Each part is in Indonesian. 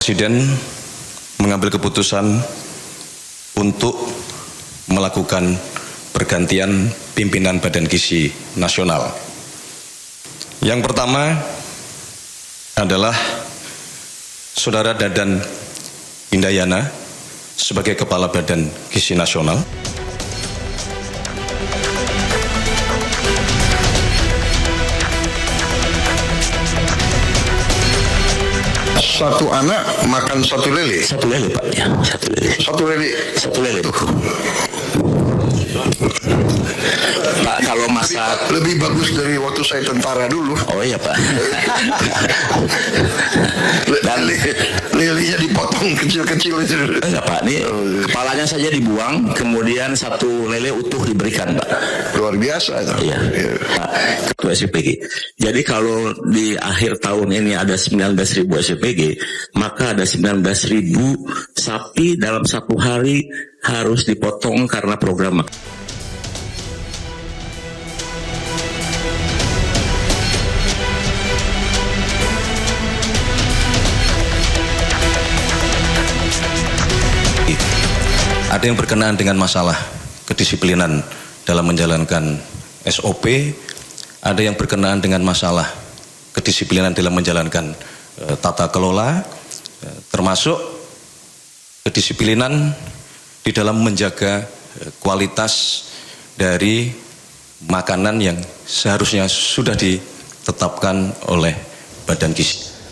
Presiden mengambil keputusan untuk melakukan pergantian pimpinan Badan Gizi Nasional. Yang pertama adalah Saudara Dadan Hindayana sebagai Kepala Badan Gizi Nasional. Satu anak makan satu lele. Satu lele, Pak. Ya, satu lele. Satu lele. Satu lele. Pak, kalau masak Lebih bagus dari waktu saya tentara dulu. oh iya, Pak. Dan lelenya dipotong kecil-kecil itu. Enggak, Pak. Ini kepalanya saja dibuang, kemudian satu lele utuh diberikan, Pak. Luar biasa itu. Iya. Pak, Ketua SPG. Jadi kalau di akhir tahun ini ada 19.000 SPG, maka ada 19.000 sapi dalam satu hari harus dipotong karena program. Ada yang berkenaan dengan masalah kedisiplinan dalam menjalankan SOP, ada yang berkenaan dengan masalah kedisiplinan dalam menjalankan tata kelola, termasuk kedisiplinan di dalam menjaga kualitas dari makanan yang seharusnya sudah ditetapkan oleh Badan Gizi.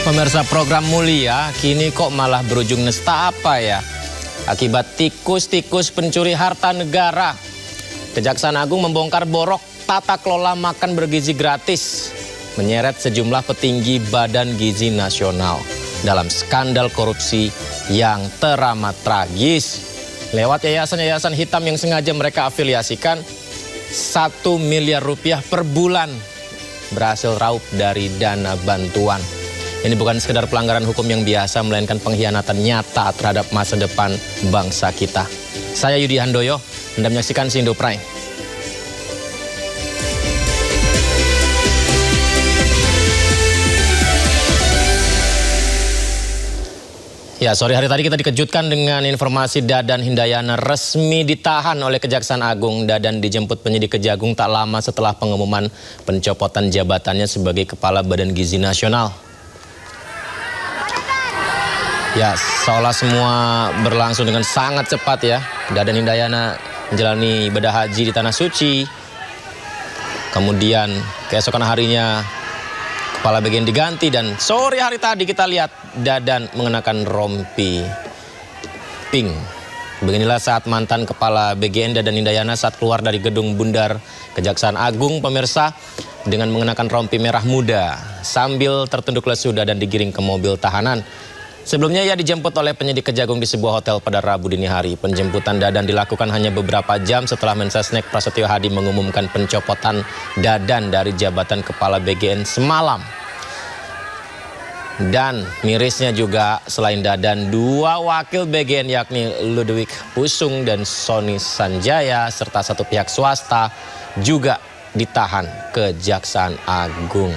Pemirsa program Mulia, kini kok malah berujung nesta apa ya? Akibat tikus-tikus pencuri harta negara. Kejaksaan Agung membongkar borok tata kelola makan bergizi gratis. Menyeret sejumlah petinggi Badan Gizi Nasional dalam skandal korupsi yang teramat tragis. Lewat yayasan-yayasan hitam yang sengaja mereka afiliasikan, 1 miliar rupiah per bulan berhasil raup dari dana bantuan. Ini bukan sekedar pelanggaran hukum yang biasa, melainkan pengkhianatan nyata terhadap masa depan bangsa kita. Saya Yudi Handoyo, Anda menyaksikan Sindo Prime. Ya, sore hari tadi kita dikejutkan dengan informasi Dadan Hindayana resmi ditahan oleh Kejaksaan Agung. Dadan dijemput penyidik Kejagung tak lama setelah pengumuman pencopotan jabatannya sebagai Kepala Badan Gizi Nasional. Ya, seolah semua berlangsung dengan sangat cepat ya. Dadan Hindayana menjalani ibadah haji di Tanah Suci. Kemudian keesokan harinya Kepala BGN diganti dan sore hari tadi kita lihat Dadan mengenakan rompi pink. Beginilah saat mantan Kepala BGN Dadan Hindayana saat keluar dari gedung Bundar Kejaksaan Agung, pemirsa, dengan mengenakan rompi merah muda. Sambil tertunduk lesu, Dadan digiring ke mobil tahanan. Sebelumnya ia dijemput oleh penyidik Kejagung di sebuah hotel pada Rabu dini hari. Penjemputan Dadan dilakukan hanya beberapa jam setelah Mensesnek Prasetyo Hadi mengumumkan pencopotan Dadan dari jabatan Kepala BGN semalam. Dan mirisnya juga selain Dadan, 2 wakil BGN yakni Ludwig Pusung dan Sony Sanjaya serta 1 pihak swasta juga ditahan Kejaksaan Agung.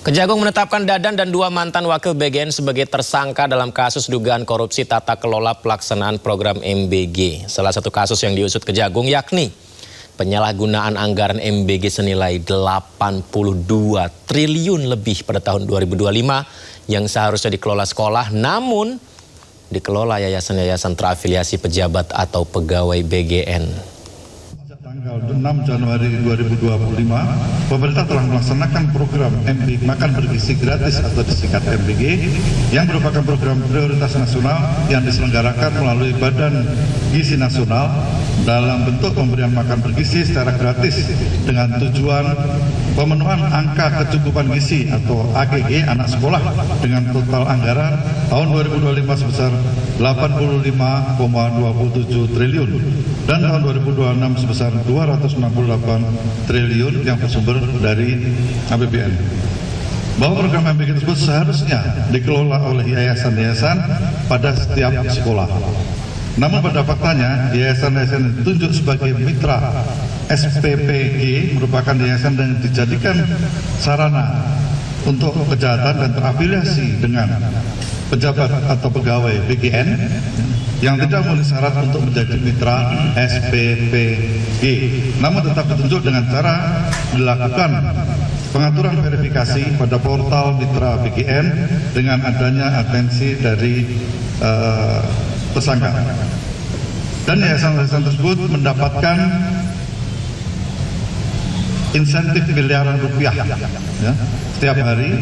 Kejagung menetapkan Dadan dan 2 mantan wakil BGN sebagai tersangka dalam kasus dugaan korupsi tata kelola pelaksanaan program MBG. Salah satu kasus yang diusut Kejagung yakni penyalahgunaan anggaran MBG senilai 82 triliun lebih pada tahun 2025 yang seharusnya dikelola sekolah, namun dikelola yayasan-yayasan terafiliasi pejabat atau pegawai BGN. Tanggal 6 Januari 2025, pemerintah telah melaksanakan program MBG Makan Bergizi Gratis atau disingkat MBG yang merupakan program prioritas nasional yang diselenggarakan melalui Badan Gizi Nasional dalam bentuk pemberian makan bergizi secara gratis dengan tujuan pemenuhan angka kecukupan gizi atau AGG anak sekolah dengan total anggaran tahun 2025 sebesar 85,27 triliun dan tahun 2026 sebesar 268 triliun yang bersumber dari APBN. bahwa program MBG tersebut seharusnya dikelola oleh yayasan-yayasan pada setiap sekolah. Namun pada faktanya, yayasan-yayasan yang ditunjuk sebagai mitra SPPG merupakan yayasan yang dijadikan sarana untuk kejahatan dan terafiliasi dengan pejabat atau pegawai BGN yang tidak memenuhi syarat untuk menjadi mitra SPPG, namun tetap ditunjuk dengan cara dilakukan pengaturan verifikasi pada portal mitra BGN dengan adanya atensi dari tersangka. Dan yayasan-yayasan tersebut mendapatkan insentif miliaran rupiah ya, setiap hari.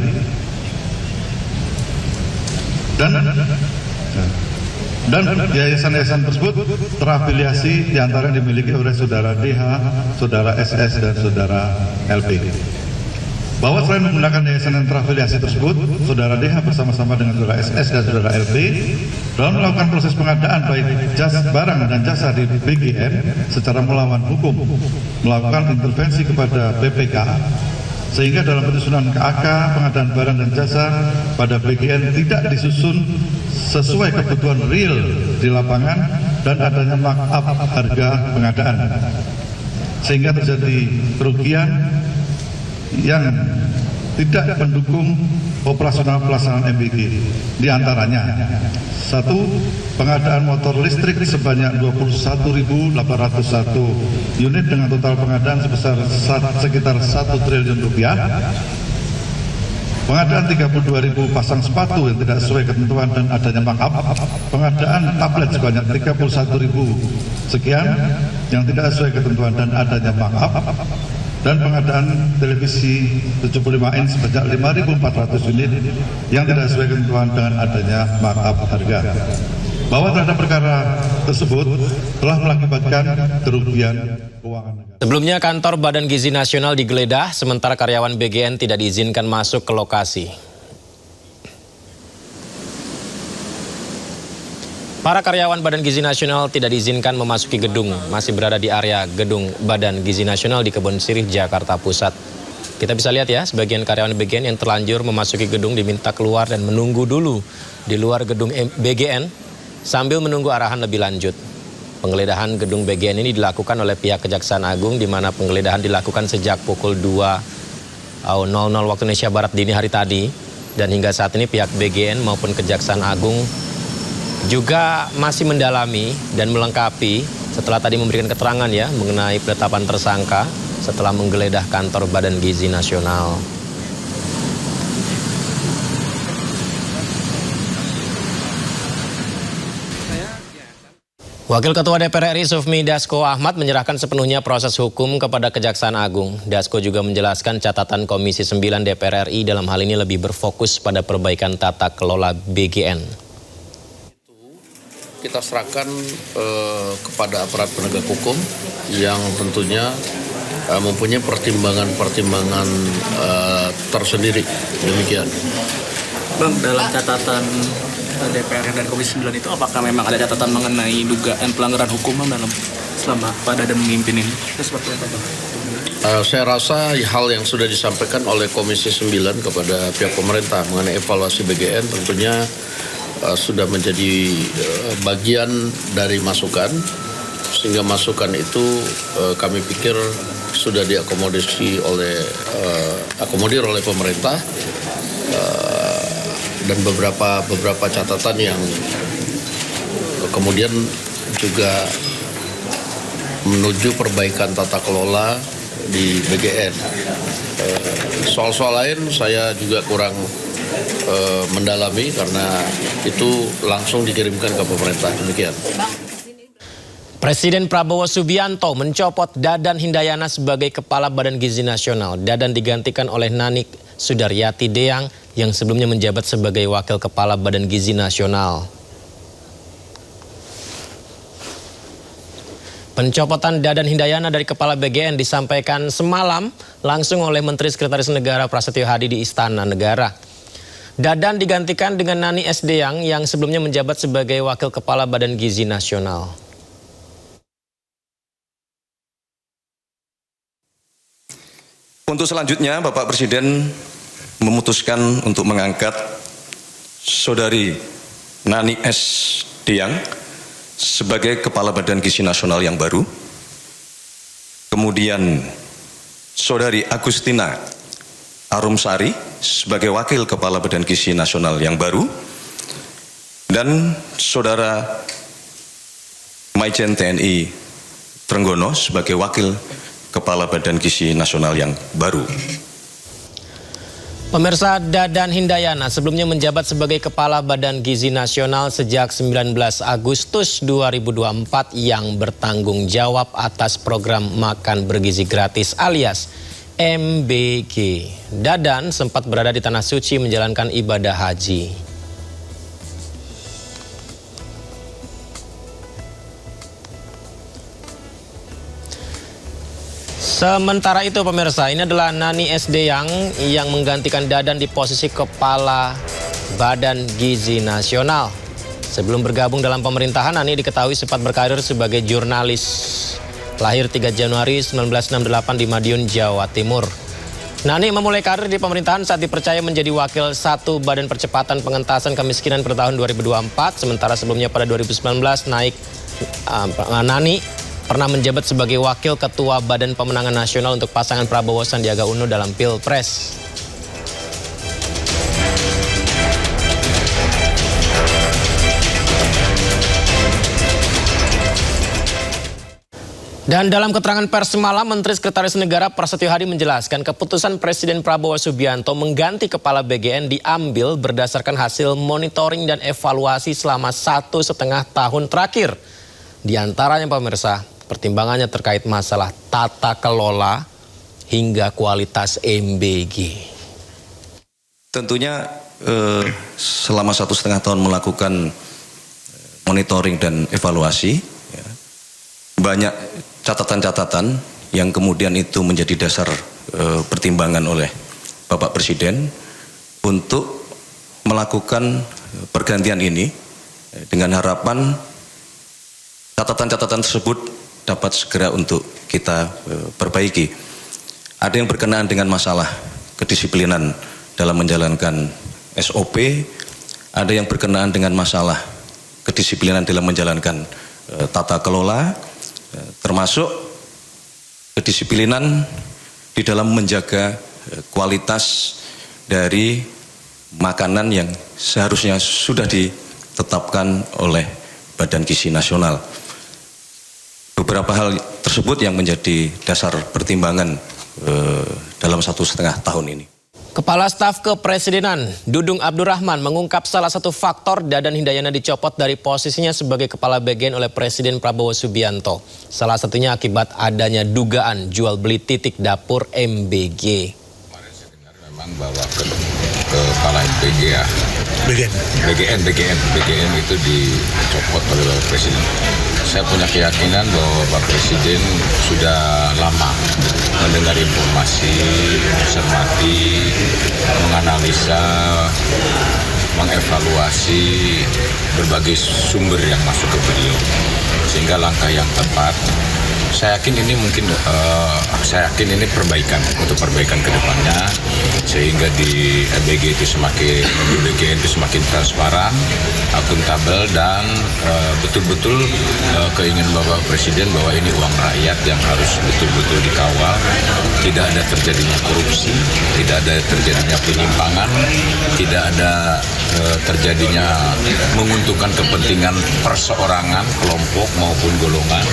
Dan yayasan-yayasan tersebut terafiliasi diantara yang dimiliki oleh saudara DH, saudara SS, dan saudara LP. Bahwa selain menggunakan yayasan yang terafiliasi tersebut, saudara DH bersama-sama dengan saudara SS dan saudara LP dalam melakukan proses pengadaan baik barang dan jasa di BGN secara melawan hukum, melakukan intervensi kepada BPK, sehingga dalam penyusunan KAK pengadaan barang dan jasa pada BGN tidak disusun sesuai kebutuhan real di lapangan dan adanya markup harga pengadaan, sehingga terjadi kerugian yang tidak mendukung operasional pelaksanaan MBG. Di antaranya, 1. Pengadaan motor listrik sebanyak 21.801 unit dengan total pengadaan sebesar sekitar 1 triliun rupiah. Pengadaan 32.000 pasang sepatu yang tidak sesuai ketentuan dan adanya markup. Pengadaan tablet sebanyak 31.000 sekian yang tidak sesuai ketentuan dan adanya markup. Dan pengadaan televisi 75 inch sebanyak 5.400 unit yang tidak sesuai ketentuan dengan adanya markup harga. Bahwa terhadap perkara tersebut telah mengakibatkan kerugian keuangan negara. Sebelumnya kantor Badan Gizi Nasional digeledah, sementara karyawan BGN tidak diizinkan masuk ke lokasi. Para karyawan Badan Gizi Nasional tidak diizinkan memasuki gedung, masih berada di area gedung Badan Gizi Nasional di Kebon Sirih, Jakarta Pusat. Kita bisa lihat ya, sebagian karyawan BGN yang terlanjur memasuki gedung diminta keluar dan menunggu dulu di luar gedung BGN sambil menunggu arahan lebih lanjut. Penggeledahan gedung BGN ini dilakukan oleh pihak Kejaksaan Agung, di mana penggeledahan dilakukan sejak pukul 2.00 waktu Indonesia Barat dini hari tadi. Dan hingga saat ini pihak BGN maupun Kejaksaan Agung juga masih mendalami dan melengkapi setelah tadi memberikan keterangan ya mengenai penetapan tersangka setelah menggeledah kantor Badan Gizi Nasional. Wakil Ketua DPR RI Sufmi Dasko Ahmad menyerahkan sepenuhnya proses hukum kepada Kejaksaan Agung. Dasko juga menjelaskan catatan Komisi 9 DPR RI dalam hal ini lebih berfokus pada perbaikan tata kelola BGN. Kita serahkan kepada aparat penegak hukum yang tentunya mempunyai pertimbangan-pertimbangan tersendiri. Demikian. Bang, dalam catatan DPR dan Komisi 9 itu apakah memang ada catatan mengenai dugaan pelanggaran hukum dalam selama Pak Dadan memimpin ini? Itu seperti apa, Bang? Saya rasa hal yang sudah disampaikan oleh Komisi 9 kepada pihak pemerintah mengenai evaluasi BGN tentunya sudah menjadi bagian dari masukan, sehingga masukan itu kami pikir sudah diakomodir oleh pemerintah, dan beberapa catatan yang kemudian juga menuju perbaikan tata kelola di BGN. Soal-soal lain saya juga kurang mendalami karena itu langsung dikirimkan ke pemerintah. Demikian. Presiden Prabowo Subianto mencopot Dadan Hindayana sebagai Kepala Badan Gizi Nasional. Dadan digantikan oleh Nanik Sudaryati Deyang yang sebelumnya menjabat sebagai Wakil Kepala Badan Gizi Nasional. Pencopotan Dadan Hindayana dari Kepala BGN disampaikan semalam langsung oleh Menteri Sekretaris Negara Prasetyo Hadi di Istana Negara. Dadan digantikan dengan Nani S. Deyang yang sebelumnya menjabat sebagai Wakil Kepala Badan Gizi Nasional. Untuk selanjutnya, Bapak Presiden memutuskan untuk mengangkat Saudari Nani S. Diang sebagai Kepala Badan Gizi Nasional yang baru. Kemudian Saudari Agustina Arumsari sebagai Wakil Kepala Badan Gizi Nasional yang baru. Dan Saudara Maijen TNI Trenggono sebagai Wakil Kepala Badan Gizi Nasional yang baru. Pemirsa, Dadan Hindayana sebelumnya menjabat sebagai Kepala Badan Gizi Nasional sejak 19 Agustus 2024 yang bertanggung jawab atas program makan bergizi gratis alias MBG. Dadan sempat berada di Tanah Suci menjalankan ibadah haji. Sementara itu pemirsa, ini adalah Nani S. Diang yang menggantikan Dadan di posisi Kepala Badan Gizi Nasional. Sebelum bergabung dalam pemerintahan, Nani diketahui sempat berkarir sebagai jurnalis. Lahir 3 Januari 1968 di Madiun, Jawa Timur. Nani memulai karir di pemerintahan saat dipercaya menjadi Wakil 1 Badan Percepatan Pengentasan Kemiskinan pada tahun 2024. Sementara sebelumnya pada 2019 Nani pernah menjabat sebagai Wakil Ketua Badan Pemenangan Nasional untuk pasangan Prabowo Sandiaga Uno dalam Pilpres. Dan dalam keterangan pers semalam, Menteri Sekretaris Negara Prasetyo Hadi menjelaskan keputusan Presiden Prabowo Subianto mengganti Kepala BGN diambil berdasarkan hasil monitoring dan evaluasi selama 1,5 tahun terakhir. Di antaranya pemirsa, pertimbangannya terkait masalah tata kelola hingga kualitas MBG. Tentunya selama 1,5 tahun melakukan monitoring dan evaluasi, ya, banyak catatan-catatan yang kemudian itu menjadi dasar pertimbangan oleh Bapak Presiden untuk melakukan pergantian ini dengan harapan catatan-catatan tersebut dapat segera untuk kita perbaiki. Ada yang berkenaan dengan masalah kedisiplinan dalam menjalankan SOP, ada yang berkenaan dengan masalah kedisiplinan dalam menjalankan tata kelola, termasuk kedisiplinan di dalam menjaga kualitas dari makanan yang seharusnya sudah ditetapkan oleh Badan Gizi Nasional. Beberapa hal tersebut yang menjadi dasar pertimbangan dalam 1,5 tahun ini. Kepala Staf Kepresidenan Dudung Abdurrahman mengungkap salah satu faktor Dadan Hindayana dicopot dari posisinya sebagai Kepala BGN oleh Presiden Prabowo Subianto. Salah satunya akibat adanya dugaan jual beli titik dapur MBG. Kemarin saya dengar memang bahwa Kepala MBG ya, BGN itu dicopot oleh Bapak Presiden. Saya punya keyakinan bahwa Bapak Presiden sudah lama mendengar informasi, mencermati, menganalisa, mengevaluasi berbagai sumber yang masuk ke beliau. Sehingga langkah yang tepat, saya yakin ini perbaikan untuk perbaikan ke depannya, sehingga di MBG itu BGN itu semakin transparan, akuntabel, dan betul-betul keinginan Bapak Presiden bahwa ini uang rakyat yang harus betul-betul dikawal, tidak ada terjadinya korupsi, tidak ada terjadinya penyimpangan, tidak ada terjadinya menguntungkan kepentingan perseorangan, kelompok maupun golongan,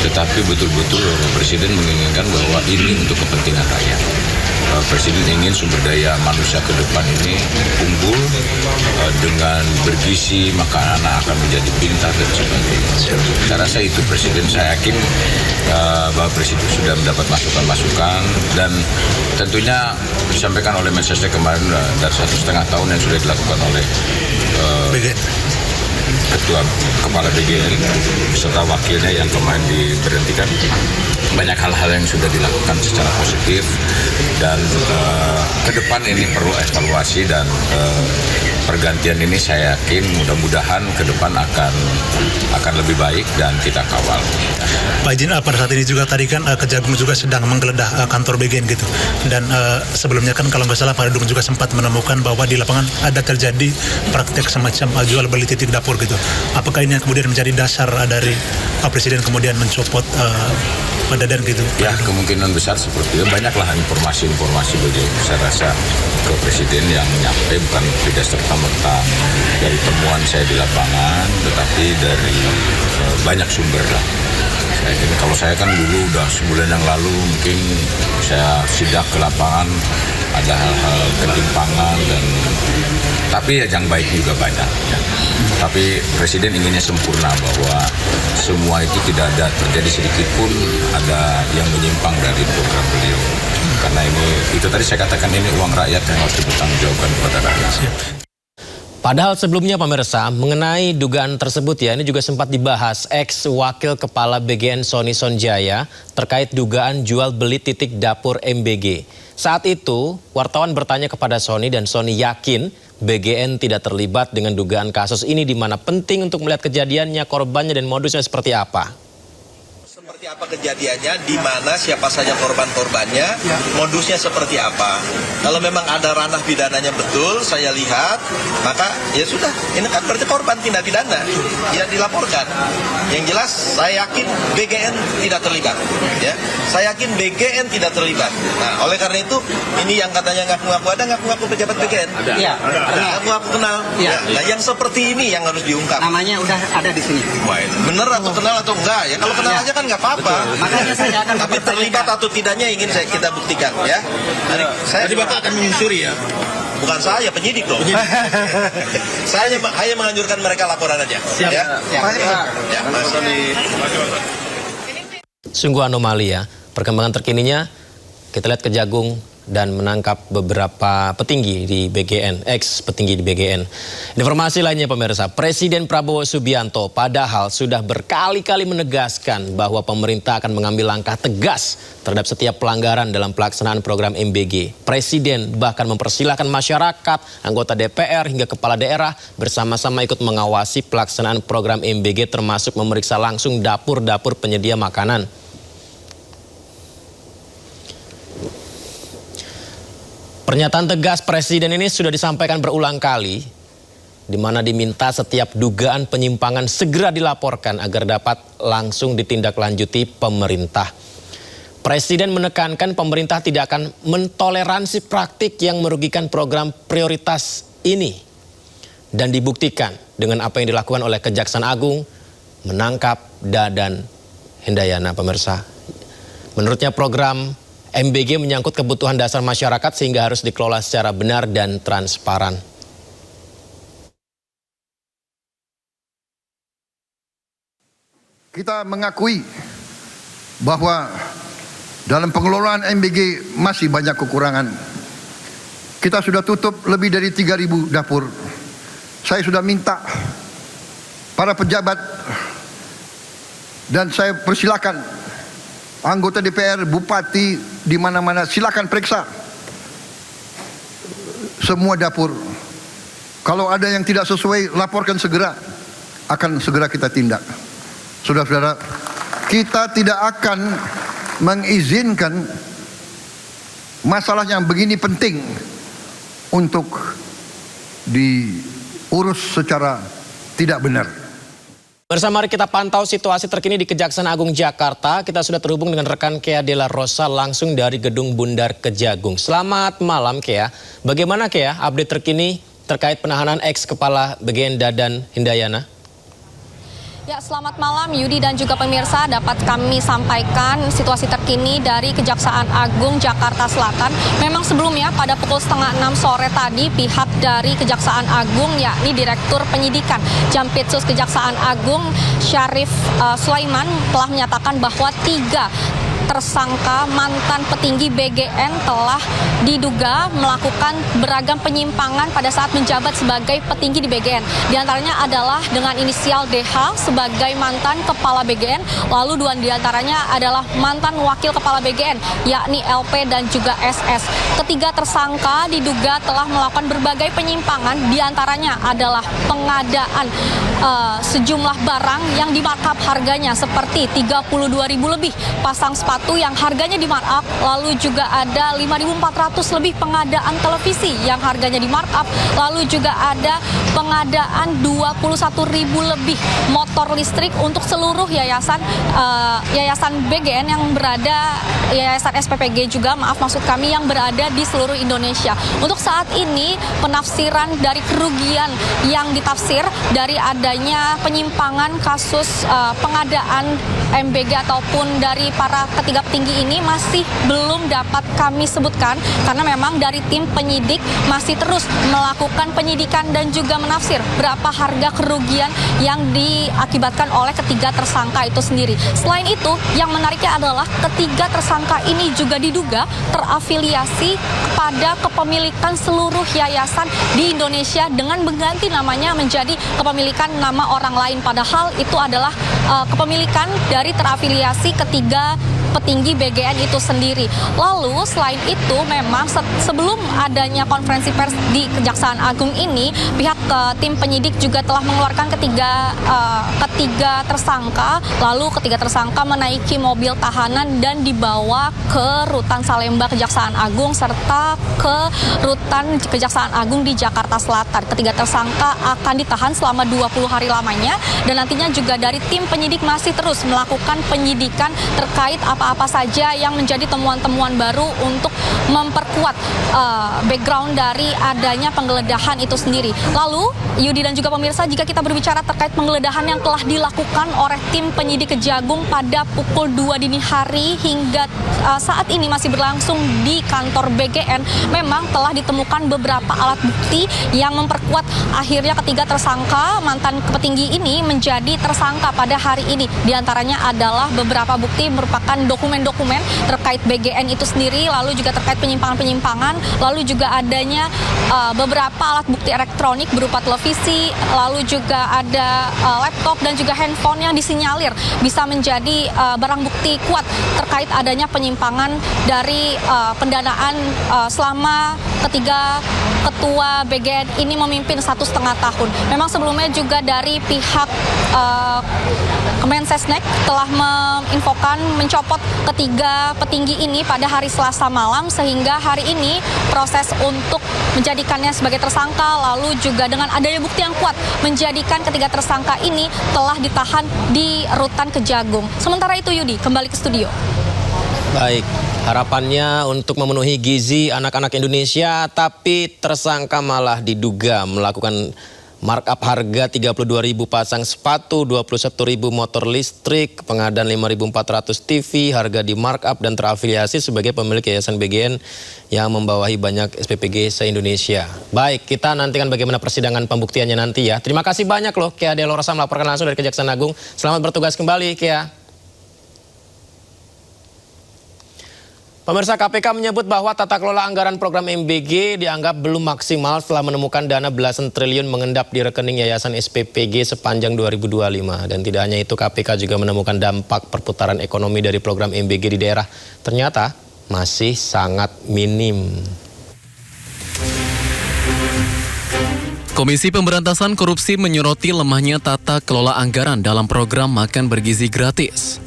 tetapi betul-betul Bapak Presiden menginginkan bahwa ini untuk kepentingan rakyat. Presiden ingin sumber daya manusia ke depan ini unggul, dengan bergizi, maka anak akan menjadi pintar dan sebagainya. Saya rasa itu Presiden, saya yakin Bapak Presiden sudah mendapat masukan-masukan, dan tentunya disampaikan oleh Mensesnek kemarin dari 1,5 tahun yang sudah dilakukan oleh Ketua Kepala BGN beserta wakilnya yang kemarin diberhentikan. Banyak hal-hal yang sudah dilakukan secara positif, dan ke depan ini perlu evaluasi dan pergantian ini saya yakin mudah-mudahan ke depan akan lebih baik dan kita kawal. Pak izin, pada saat ini juga tadi kan Kejagung juga sedang menggeledah kantor BGN gitu. Dan sebelumnya kan kalau nggak salah Pak Dedung juga sempat menemukan bahwa di lapangan ada terjadi praktek semacam jual beli titik dapur gitu. Apakah ini yang kemudian menjadi dasar dari Presiden kemudian mencopot Pak Dadan gitu? Ya, kemungkinan besar seperti itu. Banyaklah informasi begitu. Saya rasa ke Presiden yang nyampe bukan tidak serta-merta dari temuan saya di lapangan, tetapi dari banyak sumber lah. Kalau saya kan dulu udah sebulan yang lalu mungkin saya sidak ke lapangan, ada hal-hal ketimpangan tapi yang baik juga banyak. Ya. Tapi Presiden inginnya sempurna bahwa semua itu tidak ada terjadi sedikit pun ada yang menyimpang dari program beliau. Karena itu tadi saya katakan ini uang rakyat yang harus dipertanggungjawabkan kepada rakyat. Padahal sebelumnya pemirsa, mengenai dugaan tersebut ya, ini juga sempat dibahas ex-wakil kepala BGN Sony Sonjaya terkait dugaan jual beli titik dapur MBG. Saat itu, wartawan bertanya kepada Sony dan Sony yakin BGN tidak terlibat dengan dugaan kasus ini, di mana penting untuk melihat kejadiannya, korbannya dan modusnya seperti apa. Seperti apa kejadiannya, di mana siapa saja korban-korbannya, modusnya seperti apa. Kalau memang ada ranah pidananya betul, saya lihat, maka ya sudah, ini kan berarti korban tindak pidana, ya dilaporkan. Yang jelas, saya yakin BGN tidak terlibat. Ya, saya yakin BGN tidak terlibat. Nah, oleh karena itu, ini yang katanya ngaku-ngaku ada, ngaku-ngaku pejabat BGN. Iya. Ngaku-ngaku kenal. Iya. Nah, yang seperti ini yang harus diungkap. Namanya udah ada di sini. Bener atau kenal atau enggak ya? Kalau kenal aja kan nggak apa-apa. Makanya saya akan tapi terlibat atau tidaknya ingin kita buktikan ya. Jadi Bapak akan menyusuri ya? Bukan saya, penyidik loh. Saya hanya menganjurkan mereka laporan aja. Siap. Ya. Ya. Sungguh anomali ya. Perkembangan terkininya, kita lihat Kejagung dan menangkap beberapa petinggi di BGN, ex-petinggi di BGN. Informasi lainnya pemirsa, Presiden Prabowo Subianto padahal sudah berkali-kali menegaskan bahwa pemerintah akan mengambil langkah tegas terhadap setiap pelanggaran dalam pelaksanaan program MBG. Presiden bahkan mempersilahkan masyarakat, anggota DPR hingga kepala daerah bersama-sama ikut mengawasi pelaksanaan program MBG, termasuk memeriksa langsung dapur-dapur penyedia makanan. Pernyataan tegas Presiden ini sudah disampaikan berulang kali, di mana diminta setiap dugaan penyimpangan segera dilaporkan agar dapat langsung ditindaklanjuti pemerintah. Presiden menekankan pemerintah tidak akan mentoleransi praktik yang merugikan program prioritas ini. Dan dibuktikan dengan apa yang dilakukan oleh Kejaksaan Agung menangkap Dadan Hindayana, pemirsa. Menurutnya program MBG menyangkut kebutuhan dasar masyarakat sehingga harus dikelola secara benar dan transparan. Kita mengakui bahwa dalam pengelolaan MBG masih banyak kekurangan. Kita sudah tutup lebih dari 3.000 dapur. Saya sudah minta para pejabat dan saya persilakan anggota DPR, bupati, di mana-mana silakan periksa semua dapur. Kalau ada yang tidak sesuai, laporkan segera. Akan segera kita tindak. Saudara-saudara, kita tidak akan mengizinkan masalah yang begini penting untuk diurus secara tidak benar. Bersama mari kita pantau situasi terkini di Kejaksaan Agung Jakarta. Kita sudah terhubung dengan rekan Kea Dela Rosa langsung dari Gedung Bundar Kejagung. Selamat malam Kea. Bagaimana Kea update terkini terkait penahanan ex-kepala BGN Dadan Hindayana? Ya, selamat malam Yudi dan juga pemirsa. Dapat kami sampaikan situasi terkini dari Kejaksaan Agung Jakarta Selatan. Memang sebelumnya pada pukul 5:30 sore tadi pihak dari Kejaksaan Agung yakni Direktur Penyidikan Jampitsus Kejaksaan Agung Syarif Sulaiman telah menyatakan bahwa 3 tersangka mantan petinggi BGN telah diduga melakukan beragam penyimpangan pada saat menjabat sebagai petinggi di BGN. Di antaranya adalah dengan inisial DH sebagai mantan kepala BGN, lalu dua di antaranya adalah mantan wakil kepala BGN, yakni LP dan juga SS. Ketiga tersangka diduga telah melakukan berbagai penyimpangan, di antaranya adalah pengadaan sejumlah barang yang di-markup harganya seperti 32.000 lebih pasang sepatu yang harganya di-markup, lalu juga ada 5.400 lebih pengadaan televisi yang harganya di-markup, lalu juga ada pengadaan 21.000 lebih motor listrik untuk seluruh yayasan BGN yang berada, yayasan SPPG juga, maksud kami, yang berada di seluruh Indonesia. Untuk saat ini penafsiran dari kerugian yang ditafsir dari adanya penyimpangan kasus pengadaan MBG ataupun dari para ketiga petinggi ini masih belum dapat kami sebutkan, karena memang dari tim penyidik masih terus melakukan penyidikan dan juga menafsir berapa harga kerugian yang diakibatkan oleh ketiga tersangka itu sendiri. Selain itu, yang menariknya adalah ketiga tersangka ini juga diduga terafiliasi kepada kepemilikan seluruh yayasan di Indonesia dengan mengganti namanya menjadi kepemilikan nama orang lain, padahal itu adalah kepemilikan dari terafiliasi ketiga petinggi BGN itu sendiri. Lalu selain itu, memang sebelum adanya konferensi pers di Kejaksaan Agung ini, pihak tim penyidik juga telah mengeluarkan ketiga tersangka, lalu ketiga tersangka menaiki mobil tahanan dan dibawa ke Rutan Salemba Kejaksaan Agung serta ke Rutan Kejaksaan Agung di Jakarta Selatan. Ketiga tersangka akan ditahan selama 20 hari lamanya, dan nantinya juga dari tim penyidik masih terus melakukan penyidikan terkait apa-apa saja yang menjadi temuan-temuan baru untuk memperkuat background dari adanya penggeledahan itu sendiri. Lalu, Yudi dan juga pemirsa, jika kita berbicara terkait penggeledahan yang telah dilakukan oleh tim penyidik Kejagung pada pukul 2 dini hari hingga saat ini masih berlangsung di kantor BGN, memang telah ditemukan beberapa alat bukti yang memperkuat akhirnya ketiga tersangka mantan petinggi ini menjadi tersangka pada hari ini. Di antaranya adalah beberapa bukti merupakan dokumen-dokumen terkait BGN itu sendiri, lalu juga terkait penyimpangan-penyimpangan, lalu juga adanya beberapa alat bukti elektronik berupa televisi, lalu juga ada laptop dan juga handphone yang disinyalir bisa menjadi barang bukti kuat terkait adanya penyimpangan dari pendanaan selama ketiga ketua BGN ini memimpin 1,5 tahun. Memang sebelumnya juga dari pihak Kemensesnek telah menginfokan mencopot ketiga petinggi ini pada hari Selasa malam, sehingga hari ini proses untuk menjadikannya sebagai tersangka, lalu juga dengan adanya bukti yang kuat menjadikan ketiga tersangka ini telah ditahan di Rutan Kejagung. Sementara itu, Yudi, kembali ke studio. Baik, harapannya untuk memenuhi gizi anak-anak Indonesia, tapi tersangka malah diduga melakukan markup harga 32.000 pasang sepatu, 21.000 motor listrik, pengadaan 5.400 TV, harga di markup dan terafiliasi sebagai pemilik Yayasan BGN yang membawahi banyak SPPG se-Indonesia. Baik, kita nantikan bagaimana persidangan pembuktiannya nanti ya. Terima kasih banyak loh Kia Delorosa melaporkan langsung dari Kejaksaan Agung. Selamat bertugas kembali, Kia. Pemirsa, KPK menyebut bahwa tata kelola anggaran program MBG dianggap belum maksimal setelah menemukan dana belasan triliun mengendap di rekening Yayasan SPPG sepanjang 2025. Dan tidak hanya itu, KPK juga menemukan dampak perputaran ekonomi dari program MBG di daerah ternyata masih sangat minim. Komisi Pemberantasan Korupsi menyoroti lemahnya tata kelola anggaran dalam program makan bergizi gratis.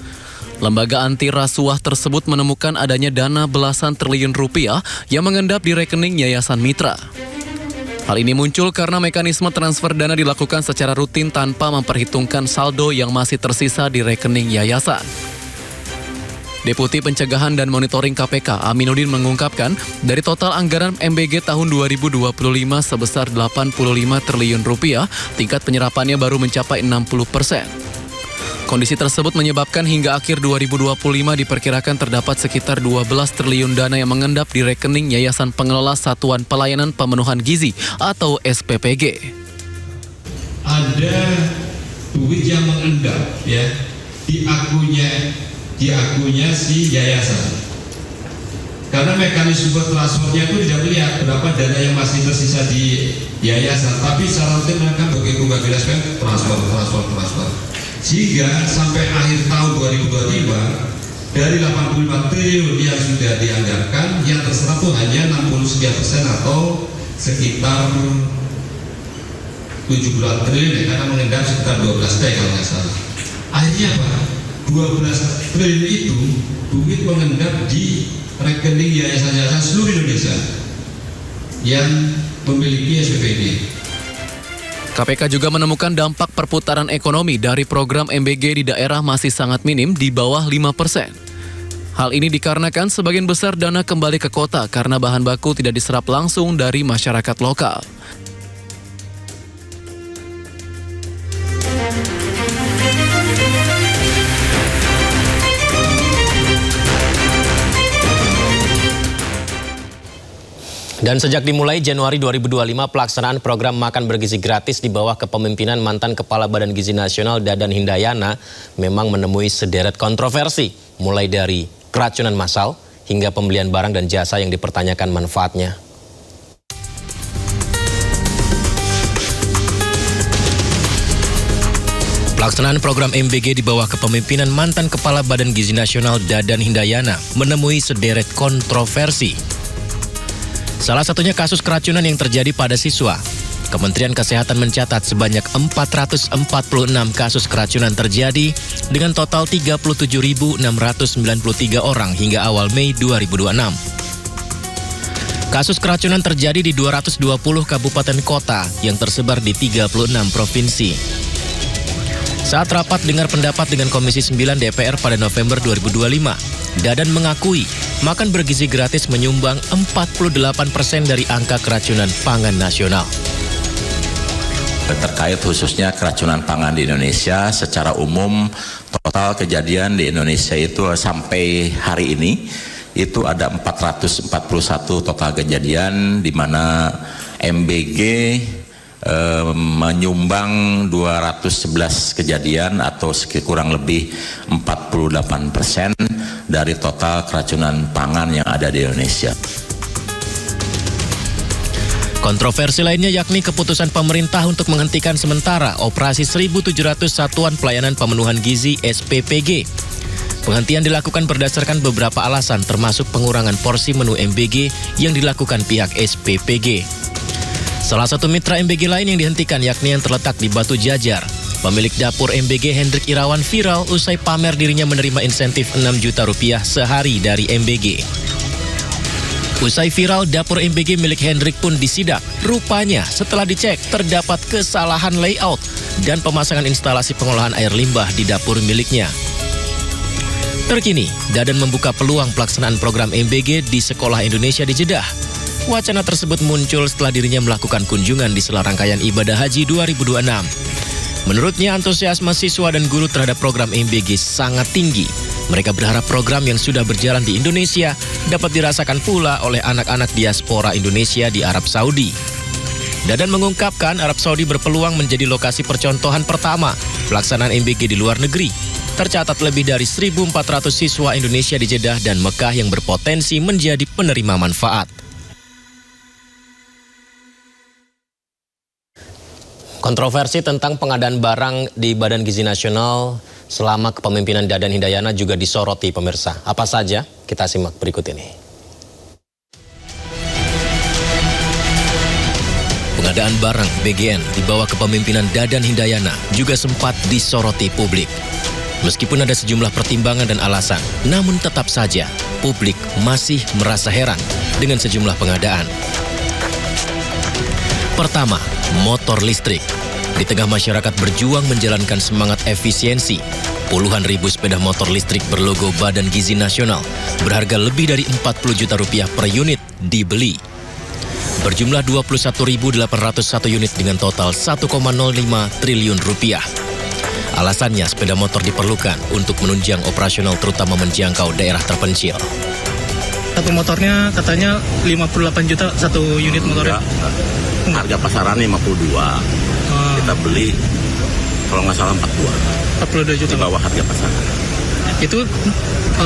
Lembaga anti rasuah tersebut menemukan adanya dana belasan triliun rupiah yang mengendap di rekening Yayasan Mitra. Hal ini muncul karena mekanisme transfer dana dilakukan secara rutin tanpa memperhitungkan saldo yang masih tersisa di rekening yayasan. Deputi Pencegahan dan Monitoring KPK Aminuddin mengungkapkan, dari total anggaran MBG tahun 2025 sebesar 85 triliun rupiah, tingkat penyerapannya baru mencapai 60%. Kondisi tersebut menyebabkan hingga akhir 2025 diperkirakan terdapat sekitar 12 triliun dana yang mengendap di rekening Yayasan Pengelola Satuan Pelayanan Pemenuhan Gizi atau SPPG. Ada duit yang mengendap ya di akunnya diakunya si yayasan. Karena mekanisme transfernya itu tidak melihat berapa dana yang masih tersisa di yayasan, tapi secara rutin mereka begitu jelaskan transfer. Sehingga sampai akhir tahun 2025 dari 85 triliun yang sudah dianggarkan, yang terserap itu hanya 69% atau sekitar 70 triliun ya, karena mengendap sekitar 12 T kalau nggak salah. Akhirnya apa? 12 triliun itu duit mengendap di rekening yayasan-yayasan seluruh Indonesia yang memiliki SPPG. KPK juga menemukan dampak perputaran ekonomi dari program MBG di daerah masih sangat minim, di bawah 5%. Hal ini dikarenakan sebagian besar dana kembali ke kota karena bahan baku tidak diserap langsung dari masyarakat lokal. Dan sejak dimulai Januari 2025, pelaksanaan program makan bergizi gratis di bawah kepemimpinan mantan Kepala Badan Gizi Nasional Dadan Hindayana memang menemui sederet kontroversi, mulai dari keracunan massal hingga pembelian barang dan jasa yang dipertanyakan manfaatnya. Pelaksanaan program MBG di bawah kepemimpinan mantan Kepala Badan Gizi Nasional Dadan Hindayana menemui sederet kontroversi. Salah satunya kasus keracunan yang terjadi pada siswa. Kementerian Kesehatan mencatat sebanyak 446 kasus keracunan terjadi dengan total 37.693 orang hingga awal Mei 2026. Kasus keracunan terjadi di 220 kabupaten kota yang tersebar di 36 provinsi. Saat rapat dengar pendapat dengan Komisi 9 DPR pada November 2025, Dadan mengakui makan bergizi gratis menyumbang 48% dari angka keracunan pangan nasional. Terkait khususnya keracunan pangan di Indonesia, secara umum total kejadian di Indonesia itu sampai hari ini itu ada 441 total kejadian, di mana MBG menyumbang 211 kejadian atau kurang lebih 48% dari total keracunan pangan yang ada di Indonesia. Kontroversi lainnya yakni keputusan pemerintah untuk menghentikan sementara operasi 1.700 Satuan Pelayanan Pemenuhan Gizi SPPG. Penghentian dilakukan berdasarkan beberapa alasan, termasuk pengurangan porsi menu MBG yang dilakukan pihak SPPG. Salah satu mitra MBG lain yang dihentikan yakni yang terletak di Batu Jajar. Pemilik dapur MBG Hendrik Irawan viral usai pamer dirinya menerima insentif 6 juta rupiah sehari dari MBG. Usai viral, dapur MBG milik Hendrik pun disidak. Rupanya setelah dicek terdapat kesalahan layout dan pemasangan instalasi pengolahan air limbah di dapur miliknya. Terkini, Dadan membuka peluang pelaksanaan program MBG di Sekolah Indonesia di Jeddah. Wacana tersebut muncul setelah dirinya melakukan kunjungan di sela rangkaian ibadah haji 2026. Menurutnya, antusiasme siswa dan guru terhadap program MBG sangat tinggi. Mereka berharap program yang sudah berjalan di Indonesia dapat dirasakan pula oleh anak-anak diaspora Indonesia di Arab Saudi. Dadan mengungkapkan Arab Saudi berpeluang menjadi lokasi percontohan pertama pelaksanaan MBG di luar negeri. Tercatat lebih dari 1.400 siswa Indonesia di Jeddah dan Mekah yang berpotensi menjadi penerima manfaat. Kontroversi tentang pengadaan barang di Badan Gizi Nasional selama kepemimpinan Dadan Hindayana juga disoroti pemirsa. Apa saja? Kita simak berikut ini. Pengadaan barang BGN di bawah kepemimpinan Dadan Hindayana juga sempat disoroti publik. Meskipun ada sejumlah pertimbangan dan alasan, namun tetap saja publik masih merasa heran dengan sejumlah pengadaan. Pertama, motor listrik. Di tengah masyarakat berjuang menjalankan semangat efisiensi, puluhan ribu sepeda motor listrik berlogo Badan Gizi Nasional berharga lebih dari 40 juta rupiah per unit dibeli. Berjumlah 21.801 unit dengan total 1,05 triliun rupiah. Alasannya sepeda motor diperlukan untuk menunjang operasional terutama menjangkau daerah terpencil. Satu motornya katanya 58 juta satu unit motornya. Harga pasaran 52. Kita beli kalau nggak salah 42 juta. Di bawah harga pasaran. Itu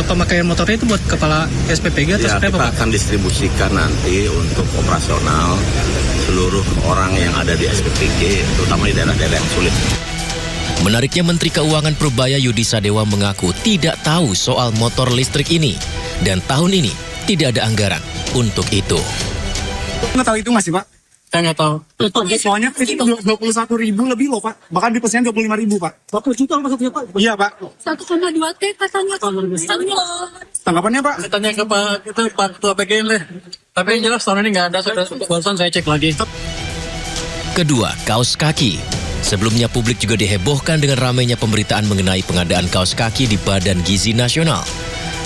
pemakaian motornya itu buat kepala SPPG atau seperti apa, Pak? Kita akan distribusikan nanti untuk operasional seluruh orang yang ada di SPPG, terutama di daerah-daerah yang sulit. Menariknya, Menteri Keuangan Purbaya Yudi Sadewa mengaku tidak tahu soal motor listrik ini. Dan tahun ini tidak ada anggaran untuk itu. Nggak tahu itu masih, Pak? Saya nggak tahu. Soalnya itu 21.000 lebih loh, Pak. Bahkan di pesan 25.000, Pak. 20 juta maksudnya, Pak? Iya, Pak. 1,2 T katanya. Tanggapannya, Pak? Tanya ke Pak Ketua PGN deh. Tapi yang jelas tahun ini nggak ada. Barusan saya cek lagi. Kedua, kaos kaki. Sebelumnya publik juga dihebohkan dengan ramainya pemberitaan mengenai pengadaan kaos kaki di Badan Gizi Nasional.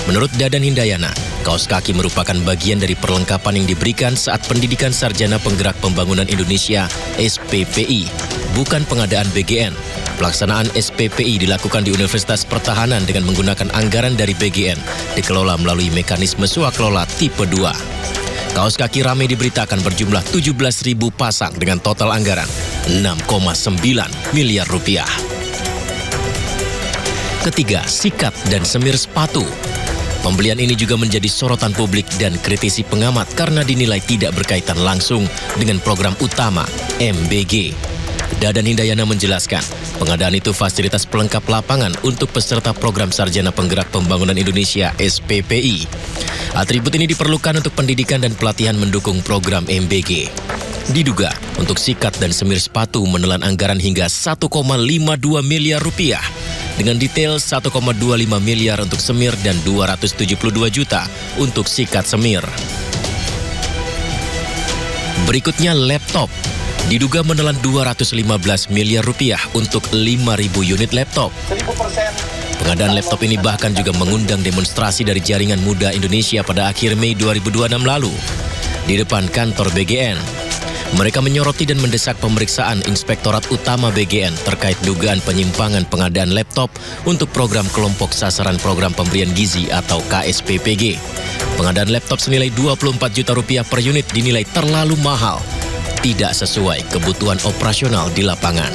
Menurut Dadan Hindayana, kaos kaki merupakan bagian dari perlengkapan yang diberikan saat pendidikan Sarjana Penggerak Pembangunan Indonesia (SPPI), bukan pengadaan BGN. Pelaksanaan SPPI dilakukan di Universitas Pertahanan dengan menggunakan anggaran dari BGN, dikelola melalui mekanisme swakelola tipe 2. Kaos kaki ramai diberitakan berjumlah 17.000 pasang dengan total anggaran 6,9 miliar rupiah. Ketiga, sikat dan semir sepatu. Pembelian ini juga menjadi sorotan publik dan kritisi pengamat karena dinilai tidak berkaitan langsung dengan program utama MBG. Dadan Hindayana menjelaskan, pengadaan itu fasilitas pelengkap lapangan untuk peserta program Sarjana Penggerak Pembangunan Indonesia (SPPI). Atribut ini diperlukan untuk pendidikan dan pelatihan mendukung program MBG. Diduga, untuk sikat dan semir sepatu menelan anggaran hingga 1,52 miliar rupiah. Dengan detail 1,25 miliar untuk semir dan 272 juta untuk sikat semir. Berikutnya laptop. Diduga menelan 215 miliar rupiah untuk 5.000 unit laptop. Pengadaan laptop ini bahkan juga mengundang demonstrasi dari Jaringan Muda Indonesia pada akhir Mei 2026 lalu di depan kantor BGN. Mereka menyoroti dan mendesak pemeriksaan Inspektorat Utama BGN terkait dugaan penyimpangan pengadaan laptop untuk program kelompok sasaran program pemberian gizi atau KSPPG. Pengadaan laptop senilai 24 juta rupiah per unit dinilai terlalu mahal, tidak sesuai kebutuhan operasional di lapangan.